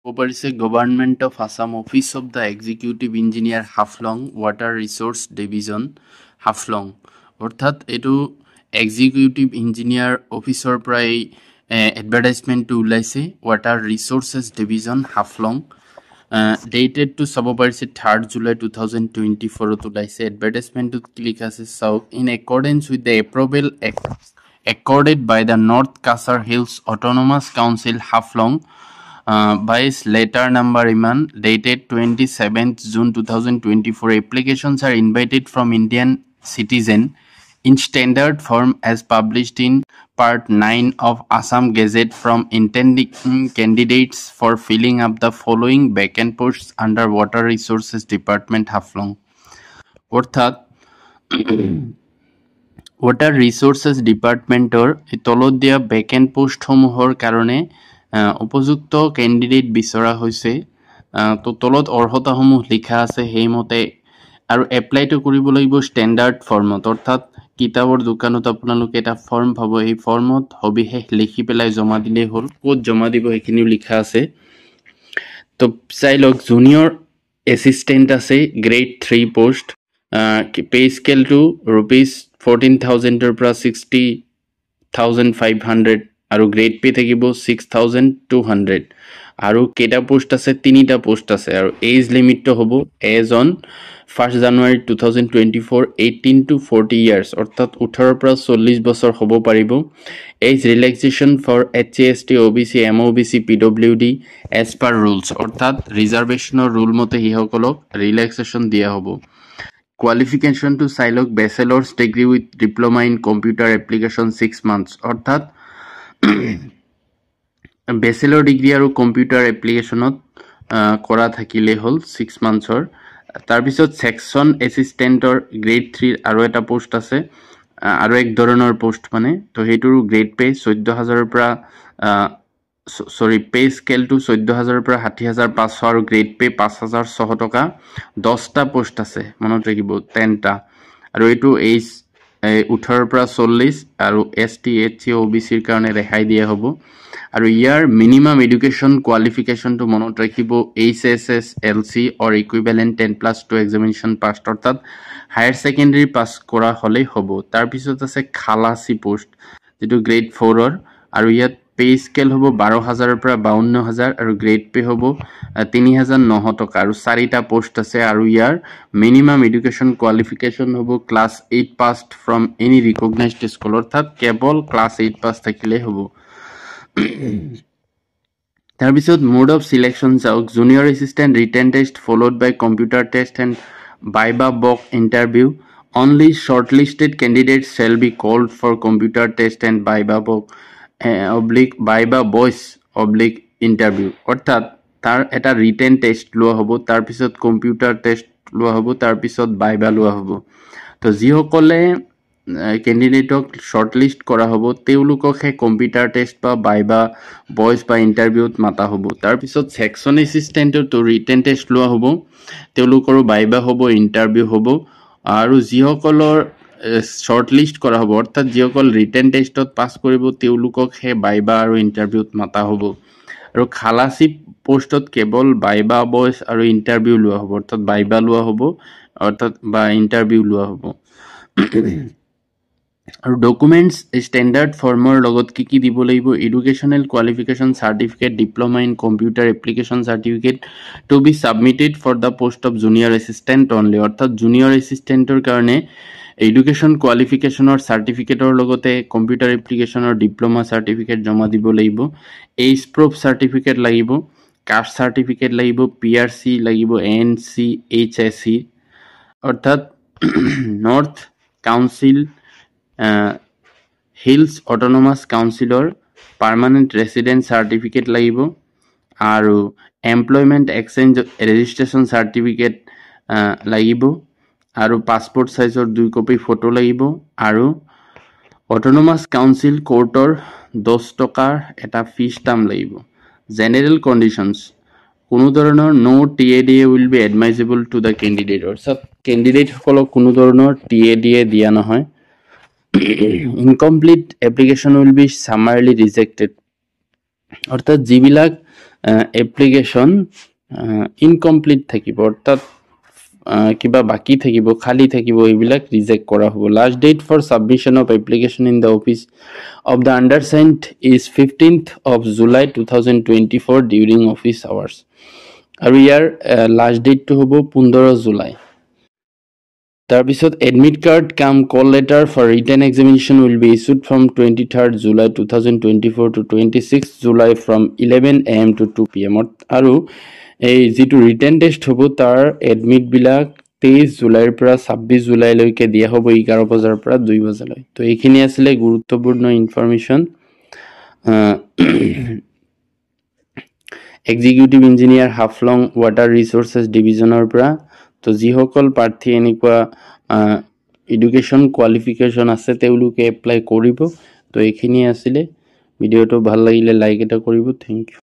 Poparice Government of Assam Office of the Executive Engineer Haflong Water Resource Division Haflong অর্থাৎ এটো executive engineer অফিসৰ পৰাই advertisement ওলাইছে water resources division Haflong dated to চাব পাৰিছে 3rd July 2024 ত ওলাইছে এডভাৰটাইজমেন্টত ক্লিক আছে south in accordance with the approval accorded by the North Kasar Hills Autonomous Council Haflong by letter number Iman dated 27th June 2024 applications are invited from Indian citizen in standard form as published in part 9 of Assam Gazette from intending candidates for filling up the following vacant posts under Water Resources Department Haflong অর্থাৎ Water Resources Department or তলত দিয়া vacant post সমূহৰ কাৰণে উপযুক্ত candidate বিচৰা হৈছে তো তলত অৰ্হতাসমূহ লিখা আছে হেইমতে আৰু এপ্লাই তো কৰিব লাগিব স্ট্যান্ডাৰ্ড ফৰ্মত অৰ্থাৎ কিতাবৰ দোকানত আপোনালোকে এটা ফর্ম পাব এই ফর্মত হবিহে লিখি পেলাই জমা দিলে হল কোড জমা দিব হেখিনিও লিখা আছে তো চাই লওক জুনিয়ৰ অ্যাসিস্ট্যান্ট আছে grade 3 post pay scale to rupees 14000 ৰ পৰা 60500 আৰু গ্ৰেড পে থাকিব 6200 আৰু কেটা পোস্ট আছে তিনিটা পোস্ট আছে আৰু এজ লিমিট তো হ'ব as on 1st January 2024 18 to 40 years অর্থাৎ 18 পৰা 40 বছৰ হ'ব পাৰিব age relaxation for HST OBC MOBC PWD as per rules অৰ্থাৎ ৰিজাৰ্ভেশনৰ রুল মতে হিসকলক রিল্যাক্সেশন দিয়া হ'ব qualification to Silok bachelor's degree with diploma in computer application 6 months অর্থাৎ bachelor degree আৰু computer applicationত কৰা থাকিলে হল 6 monthsৰ তাৰ পিছত সেকশন অ্যাসিস্ট্যান্টৰ গ্ৰেড 3 আৰু এটা পোস্ট আছে আৰু এক ধৰণৰ পোস্ট মানে তো হেতুৰ গ্ৰেড পে 14000 ৰ পৰা সৰি পে স্কেল টু 14000 ৰ পৰা 60500 আৰু গ্ৰেড পে 5600 টকা 10টা পোস্ট আছে মনত ৰাখিব 10টা আৰু এটো এজ 18 ৰ পৰা 40 আৰু ST HC OBC ৰ কাৰণে ৰেহাই দিয়া হ'ব আৰু ইয়াৰ মিনিমাম এডুকেশন কোয়ালিফিকেশন তো মনত ৰাখিব HSS LC or equivalent 10+2 examination pass অৰ্থাৎ হায়াৰ সেকেন্ডাৰি পাস কৰা হলে হ'ব তাৰ পিছত আছে খালাসি পোস্ট যেটো গ্ৰেড 4 ৰ আৰু ইয়াত পে স্কেল হ'ব 12000 ৰ পৰা 52000 আৰু গ্ৰেড পে হ'ব 3900 টকা আৰু 4টা পোস্ট আছে আৰু ইয়াৰ মিনিমাম এডুকেশন কোয়ালিফিকেশন হ'ব class 8 passed from any recognized school অর্থাৎ কেবল ক্লাস 8 পাস থাকিলে হ'ব তাৰ পিছত মোড অফ সিলেকশন চাওক junior assistant written test followed by computer test and viva বক interview only shortlisted candidates shall be called for computer test and viva বক viva voice interview অর্থাৎ তার এটা রিটেন টেস্ট লোৱা হ'ব তাৰ পিছত কম্পিউটাৰ টেস্ট লোৱা হ'ব তাৰ পিছত ভাইবা লোৱা হ'ব তো যিসকলে ক্যান্ডিডেটক শৰ্টলিস্ট কৰা হ'ব তেওঁলোকক হে কম্পিউটাৰ টেস্ট বা ভাইবা ভয়েস বা ইন্টাৰভিউত মাতা হ'ব তাৰ পিছত সেকশন অ্যাসিস্ট্যান্টৰ তো ৰিটেন টেস্ট লোৱা হ'ব তেওঁলোকৰ ভাইবা হ'ব ইন্টাৰভিউ হ'ব আৰু যিসকলৰ শৰ্টলিস্ট কৰা হ'ব অৰ্থাৎ যিসকল ৰিটেন টেস্টত পাস কৰিব তেওঁলোকক হে ভাইবা আৰু ইন্টাৰভিউত মাতা হ'ব আৰু খালাসি পোস্টত কেবল ভাইবা ভয়েস আৰু ইন্টাৰভিউ লোৱা হ'ব অৰ্থাৎ ভাইবা লোৱা হ'ব অৰ্থাৎ বা ইন্টাৰভিউ লোৱা হ'ব আৰু ডকুমেন্টস স্ট্যান্ডাৰ্ড ফৰ্মৰ লগত কি দিব লাগিব educational qualification certificate diploma in computer application certificate two be submitted for the post of junior assistant only অর্থাৎ জুনিয়র অ্যাসিস্ট্যান্টৰ কাৰণে এডুকেশন কোয়ালিফিকেশনৰ সাৰ্টিফিকেটৰ লগতে কম্পিউটাৰ অ্যাপ্লিকেশনৰ ডিপ্লোমা সার্টিফিকেট জমা দিব লাগিব এইজ প্রুফ সার্টিফিকেট লাগিব কাস্ট সার্টিফিকেট লাগিব PRC লাগিব NCHSC অর্থাৎ নর্থ কাউন্সিল হিলস অটোনমাস কাউন্সিলৰ পাৰ্মানেন্ট ৰেসিডেন্ট সাৰ্টিফিকেট লাগিব আৰু এমপ্লয়মেন্ট এক্সচেঞ্জ ৰেজিস্ট্ৰেশন সাৰ্টিফিকেট লাগিব আৰু পাসপোৰ্ট সাইজৰ 2 কপি ফটো লাগিব আৰু অটোনমাস কাউন্সিল কোৰ্টৰ 10 টকাৰ এটা ফি স্টাম্প লাগিব জেনাৰেল কন্ডিশনস কোনো ধৰণৰ নো TADA will be admissible to the candidate অৰ্থাৎ ক্যান্ডিডেট সকলক কোনো ধৰণৰ TADA দিয়া নহয় incomplete application will be summarily rejected অৰ্থাৎ যিবিলাক এপ্লিকেশ্যন ইনকমপ্লিট থাকিব অৰ্থাৎ কিবা বাকি থাকিব খালি থাকিব এইবিলাক ৰিজেক্ট কৰা হ'ব last date for submission of application in the office of the undersigned is 15th of July 2024 during office hours আৰু ইয়াৰ লাষ্ট ডেটটো হ'ব 15 জুলাই তাৰপিছত admit card cum call letter for written examination will be issued from 23rd July 2024 to 26th July from 11 AM to 2 PM আৰু এই যেটো written test হ'ব তাৰ এডমিট বিলাক 23 জুলাইৰ পৰা 26 জুলাইলৈকে দিয়া হ'ব 11 বজাৰ পৰা 2 বজালৈ তো এইখিনি আছিল গুৰুত্বপূৰ্ণ information executive engineer Haflong water resources ডিভিজনৰ পৰা তো যিসকল প্ৰাৰ্থী এনেকুৱা এডুকেশ্যন কোৱালিফিকেশ্যন আছে তেওঁলোকে এপ্লাই কৰিব তো এইখিনি আছিল ভিডিওটো ভাল লাগিলে লাইক এটা কৰিব থ্যাংক ইউ